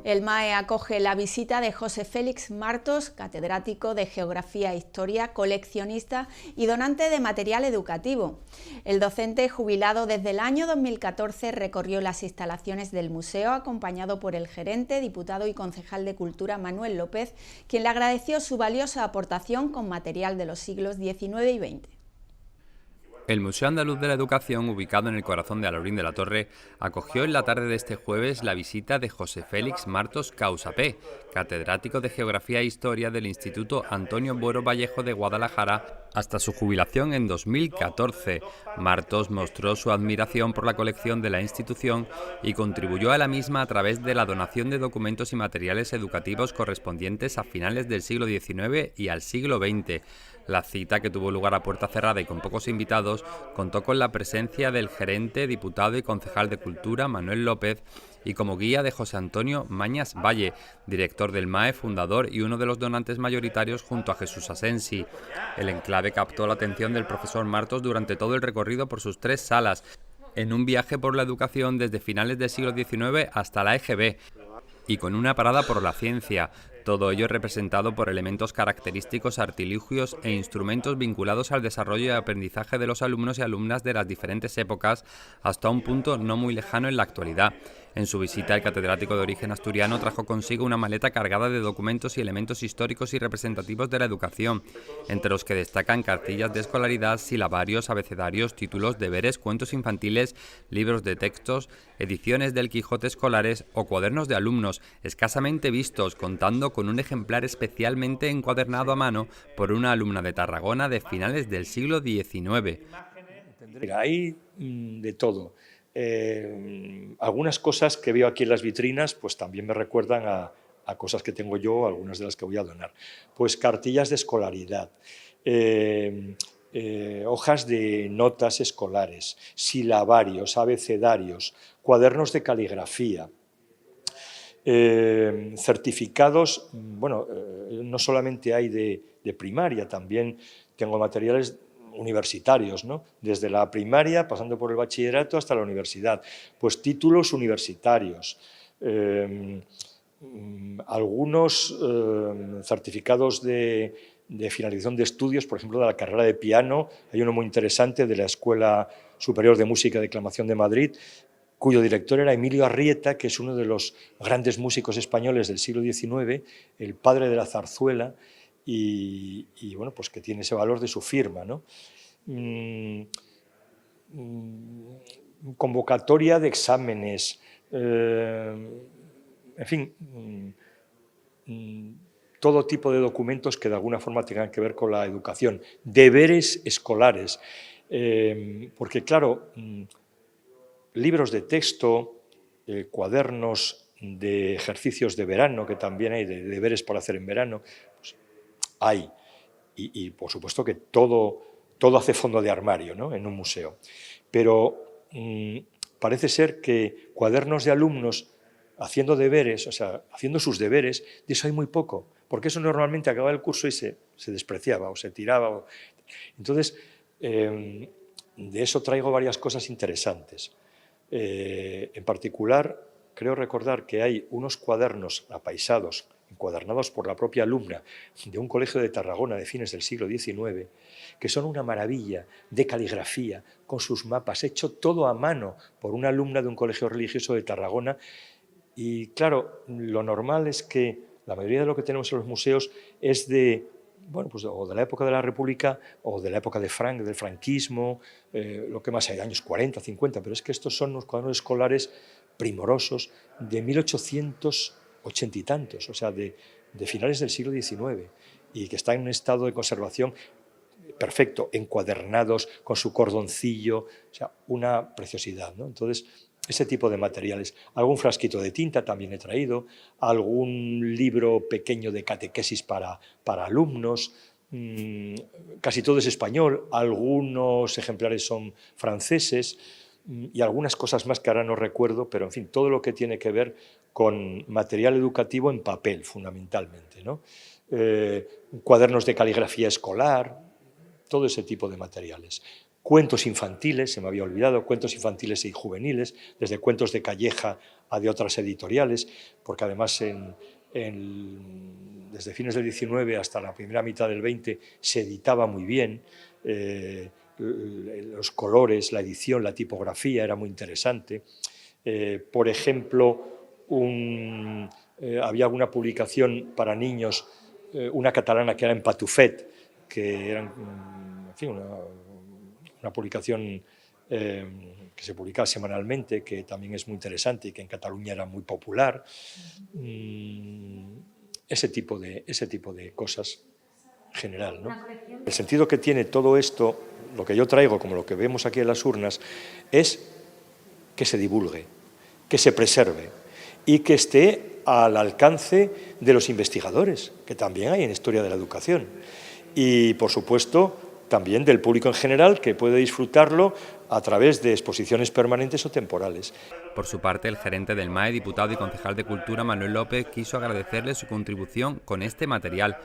El MAE acoge la visita de José Félix Martos, catedrático de Geografía e Historia, coleccionista y donante de material educativo. El docente, jubilado desde el año 2014, recorrió las instalaciones del museo acompañado por el gerente, diputado y concejal de Cultura Manuel López, quien le agradeció su valiosa aportación con material de los siglos XIX y XX. El Museo Andaluz de la Educación, ubicado en el corazón de Alhaurín de la Torre, acogió en la tarde de este jueves la visita de José Félix Martos Causapé, catedrático de Geografía e Historia del Instituto Antonio Buero Vallejo de Guadalajara, hasta su jubilación en 2014. Martos mostró su admiración por la colección de la institución y contribuyó a la misma a través de la donación de documentos y materiales educativos correspondientes a finales del siglo XIX y al siglo XX. La cita, que tuvo lugar a puerta cerrada y con pocos invitados, contó con la presencia del gerente, diputado y concejal de Cultura, Manuel López, y como guía de José Antonio Mañas Valle, director del MAE, fundador y uno de los donantes mayoritarios junto a Jesús Asensi. El enclave captó la atención del profesor Martos durante todo el recorrido por sus 3 salas, en un viaje por la educación desde finales del siglo XIX hasta la EGB, y con una parada por la ciencia, todo ello representado por elementos característicos, artilugios e instrumentos vinculados al desarrollo y aprendizaje de los alumnos y alumnas de las diferentes épocas hasta un punto no muy lejano en la actualidad. En su visita, el catedrático de origen asturiano trajo consigo una maleta cargada de documentos y elementos históricos y representativos de la educación, entre los que destacan cartillas de escolaridad, silabarios, abecedarios, títulos, deberes, cuentos infantiles, libros de textos, ediciones del Quijote escolares o cuadernos de alumnos, escasamente vistos, contando con un ejemplar especialmente encuadernado a mano por una alumna de Tarragona de finales del siglo XIX. Hay de todo. Algunas cosas que veo aquí en las vitrinas pues también me recuerdan a cosas que tengo yo, algunas de las que voy a donar. Pues cartillas de escolaridad, hojas de notas escolares, silabarios, abecedarios, cuadernos de caligrafía, certificados, bueno, no solamente hay de primaria, también tengo materiales universitarios, ¿no? Desde la primaria, pasando por el bachillerato hasta la universidad, pues títulos universitarios, algunos certificados de finalización de estudios, por ejemplo, de la carrera de piano. Hay uno muy interesante de la Escuela Superior de Música y Declamación de Madrid, cuyo director era Emilio Arrieta, que es uno de los grandes músicos españoles del siglo XIX, el padre de la zarzuela, y bueno, pues que tiene ese valor de su firma, ¿no? Convocatoria de exámenes, en fin, todo tipo de documentos que de alguna forma tengan que ver con la educación, deberes escolares, porque claro, libros de texto, cuadernos de ejercicios de verano, que también hay de deberes para hacer en verano, pues hay. Y por supuesto que todo hace fondo de armario, ¿no?, en un museo. Pero parece ser que cuadernos de alumnos haciendo deberes, o sea, haciendo sus deberes, de eso hay muy poco, porque eso normalmente acababa el curso y se despreciaba o se tiraba. Entonces, de eso traigo varias cosas interesantes. En particular, creo recordar que hay unos cuadernos apaisados, encuadernados por la propia alumna de un colegio de Tarragona de fines del siglo XIX, que son una maravilla de caligrafía, con sus mapas, hecho todo a mano por una alumna de un colegio religioso de Tarragona. Y claro, lo normal es que la mayoría de lo que tenemos en los museos es de, bueno, pues o de la época de la República o de la época del franquismo, lo que más hay, años 40, 50, pero es que estos son los cuadernos escolares primorosos de 1880 y tantos, o sea, de finales del siglo XIX, y que están en un estado de conservación perfecto, encuadernados, con su cordoncillo, o sea, una preciosidad, ¿no? Entonces, ese tipo de materiales. Algún frasquito de tinta también he traído, algún libro pequeño de catequesis para alumnos, casi todo es español, algunos ejemplares son franceses y algunas cosas más que ahora no recuerdo, pero en fin, todo lo que tiene que ver con material educativo en papel, fundamentalmente, ¿no? Cuadernos de caligrafía escolar, todo ese tipo de materiales. cuentos infantiles, se me había olvidado, cuentos infantiles y juveniles, desde cuentos de Calleja a de otras editoriales, porque además desde fines del 19 hasta la primera mitad del 20 se editaba muy bien, los colores, la edición, la tipografía era muy interesante. Por ejemplo, había una publicación para niños, una catalana que era en Patufet, que era en fin, una publicación que se publicaba semanalmente, que también es muy interesante y que en Cataluña era muy popular. Ese tipo de cosas en general, ¿no? El sentido que tiene todo esto, lo que yo traigo, como lo que vemos aquí en las urnas, es que se divulgue, que se preserve y que esté al alcance de los investigadores, que también hay en Historia de la Educación. Y, por supuesto, también del público en general, que puede disfrutarlo a través de exposiciones permanentes o temporales. Por su parte, el gerente del MAE, diputado y concejal de Cultura, Manuel López, quiso agradecerle su contribución con este material.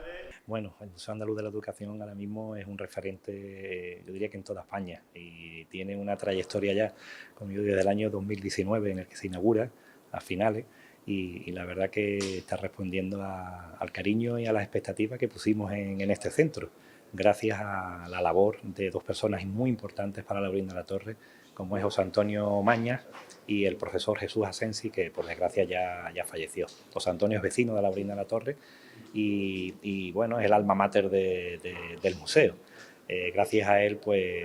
Bueno, el Museo Andaluz de la Educación ahora mismo es un referente, yo diría que en toda España, y tiene una trayectoria ya, como yo digo, desde el año 2019, en el que se inaugura, a finales, y la verdad que está respondiendo al cariño y a las expectativas que pusimos en este centro, gracias a la labor de dos personas muy importantes para Laurín de la Torre, como es José Antonio Mañas y el profesor Jesús Asensi, que por desgracia ya falleció. José Antonio es vecino de Laurín de la Torre y bueno, es el alma mater del museo. Gracias a él pues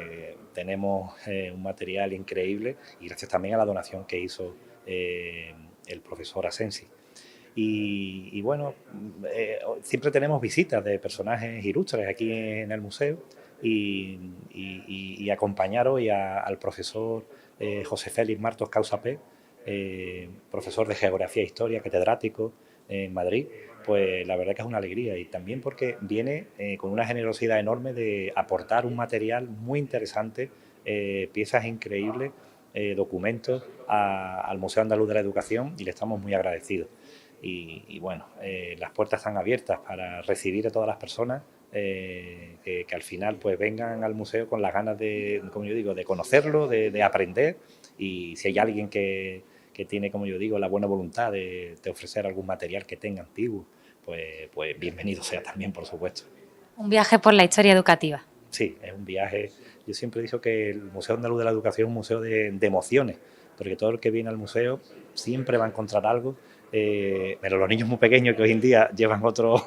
tenemos un material increíble y gracias también a la donación que hizo el profesor Asensi. Y bueno, siempre tenemos visitas de personajes ilustres aquí en el museo y acompañar hoy al profesor José Félix Martos Causapé, profesor de Geografía e Historia, catedrático en Madrid, pues la verdad que es una alegría y también porque viene con una generosidad enorme de aportar un material muy interesante, piezas increíbles, documentos al Museo Andaluz de la Educación y le estamos muy agradecidos. Y bueno, las puertas están abiertas para recibir a todas las personas que al final pues vengan al museo con las ganas de, como yo digo, de conocerlo, de aprender, y si hay alguien que tiene, como yo digo, la buena voluntad de ofrecer algún material que tenga antiguo, pues bienvenido sea también, por supuesto. Un viaje por la historia educativa. Sí, es un viaje. Yo siempre he dicho que el Museo Andaluz de la Educación es un museo de emociones, porque todo el que viene al museo siempre va a encontrar algo. Pero los niños muy pequeños que hoy en día llevan otro,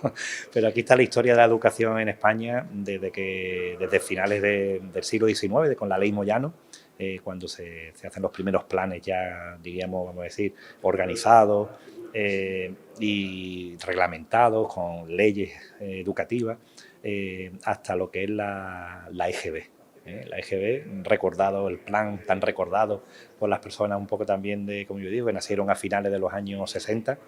pero aquí está la historia de la educación en España desde finales del siglo XIX, con la ley Moyano, cuando se hacen los primeros planes ya, diríamos, vamos a decir, organizados y reglamentados con leyes educativas, hasta lo que es la EGB. La EGB, recordado, el plan tan recordado por las personas un poco también como yo digo, que nacieron a finales de los años 60,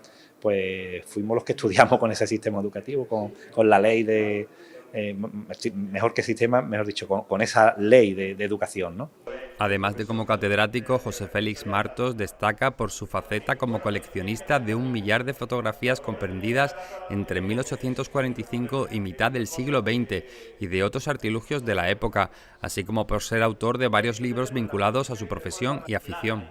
pues fuimos los que estudiamos con ese sistema educativo, con la ley de, mejor que sistema, mejor dicho, con esa ley de educación, ¿no? Además de como catedrático, José Félix Martos destaca por su faceta como coleccionista de 1 millar de fotografías comprendidas entre 1845 y mitad del siglo XX y de otros artilugios de la época, así como por ser autor de varios libros vinculados a su profesión y afición.